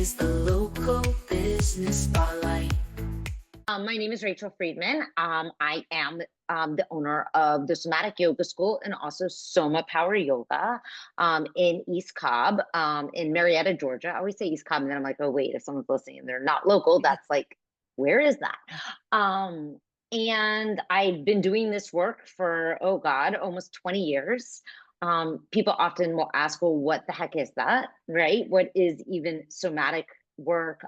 is the local business spotlight. My name is Rachel Friedman. I am the owner of the Somatic Yoga School and also Soma Power Yoga in East Cobb, in Marietta, Georgia. I always say East Cobb, and then I'm like, oh, wait, if someone's listening and they're not local, that's like, where is that? And I've been doing this work for, oh God, almost 20 years. People often will ask, well, what the heck is that, right? What is even somatic work?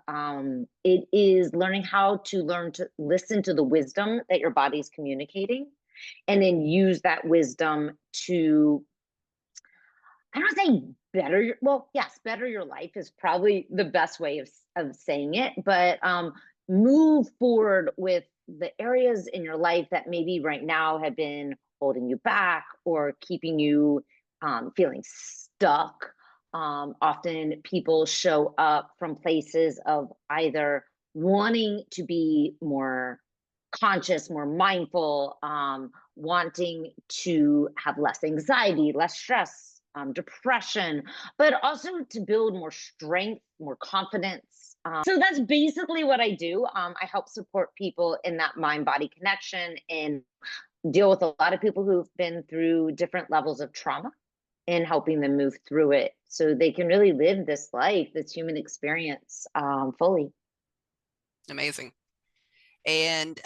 It is learning how to learn to listen to the wisdom that your body's communicating and then use that wisdom to, I don't say better your, well, yes, better your life is probably the best way of saying it, but move forward with the areas in your life that maybe right now have been holding you back or keeping you feeling stuck. Often people show up from places of either wanting to be more conscious, more mindful, wanting to have less anxiety, less stress, depression, but also to build more strength, more confidence. So that's basically what I do. I help support people in that mind-body connection and deal with a lot of people who've been through different levels of trauma and helping them move through it so they can really live this life, this human experience fully. Amazing. And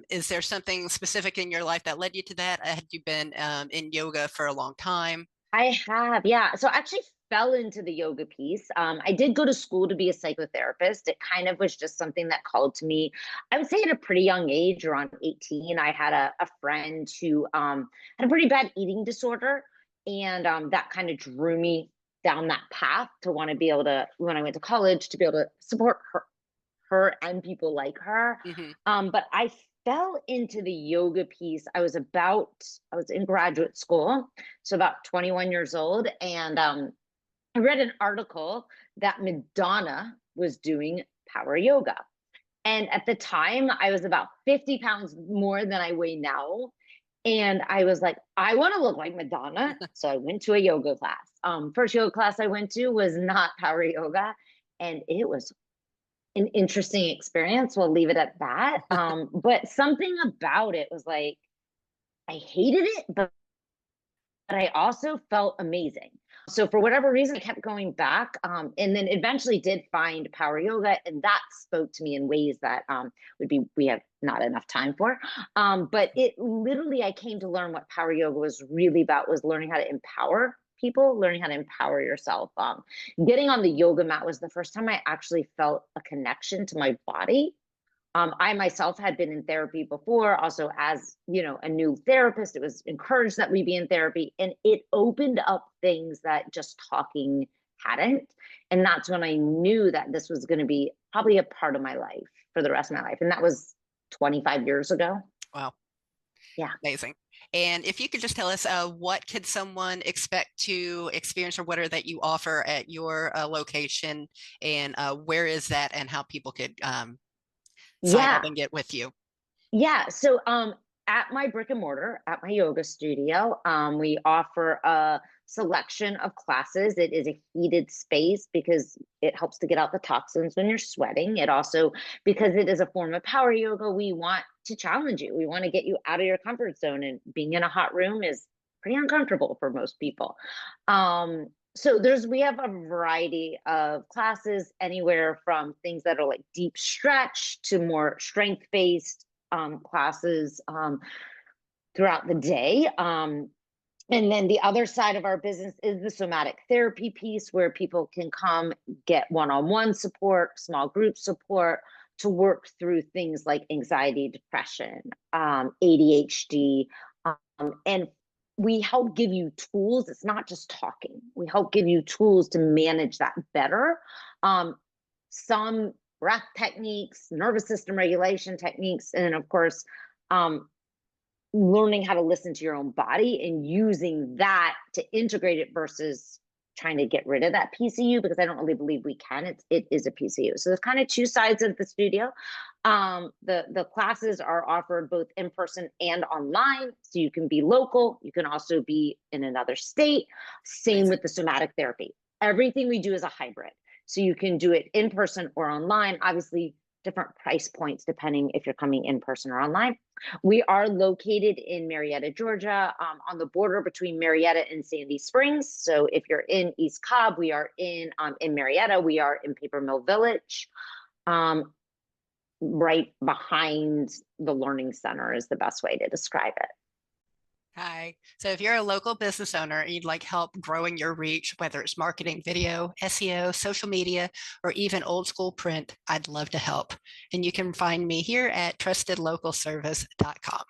is there something specific in your life that led you to that? Had you been in yoga for a long time? I have, yeah. So I actually fell into the yoga piece. I did go to school to be a psychotherapist. It kind of was just something that called to me, I would say at a pretty young age, around 18. I had a friend who had a pretty bad eating disorder. And that kind of drew me down that path to want to be able to, when I went to college, to be able to support her and people like her. But I fell into the yoga piece. I was in graduate school, so about 21 years old. And I read an article that Madonna was doing power yoga. And at the time, I was about 50 pounds more than I weigh now. And I was like, I want to look like Madonna. So I went to a yoga class. First yoga class I went to was not power yoga. And it was an interesting experience. We'll leave it at that. But something about it was like, I hated it, but I also felt amazing. So for whatever reason, I kept going back, and then eventually did find power yoga, and that spoke to me in ways that we have not enough time for. But it literally, I came to learn what power yoga was really about, was learning how to empower people, learning how to empower yourself. Getting on the yoga mat was the first time I actually felt a connection to my body. I myself had been in therapy before, also as, a new therapist. It was encouraged that we be in therapy, and it opened up things that just talking hadn't. And that's when I knew that this was going to be probably a part of my life for the rest of my life. And that was 25 years ago. Wow. Yeah. Amazing. And if you could just tell us, what could someone expect to experience, or what are that you offer at your location, and where is that, and how people could sign up and get with you? Yeah. So at my brick and mortar, at my yoga studio, we offer a selection of classes. It is a heated space because it helps to get out the toxins when you're sweating. It also, because it is a form of power yoga, we want to challenge you. We want to get you out of your comfort zone, and being in a hot room is pretty uncomfortable for most people. So we have a variety of classes, anywhere from things that are like deep stretch to more strength-based classes throughout the day. And then the other side of our business is the somatic therapy piece, where people can come get one-on-one support, small group support, to work through things like anxiety, depression, ADHD, and we help give you tools. It's not just talking. We help give you tools to manage that better. Some breath techniques, nervous system regulation techniques, and of course, learning how to listen to your own body and using that to integrate it versus trying to get rid of that piece of you, because I don't really believe we can. It is a piece of you. So there's kind of two sides of the studio. The classes are offered both in person and online, so you can be local. You can also be in another state. Same with the somatic therapy. Everything we do is a hybrid. So you can do it in person or online. Obviously, different price points depending if you're coming in person or online. We are located in Marietta, Georgia, on the border between Marietta and Sandy Springs. So if you're in East Cobb, we are in Marietta. We are in Paper Mill Village, right behind the Learning Center is the best way to describe it. Hi. So if you're a local business owner and you'd like help growing your reach, whether it's marketing, video, SEO, social media, or even old school print, I'd love to help. And you can find me here at trustedlocalservice.com.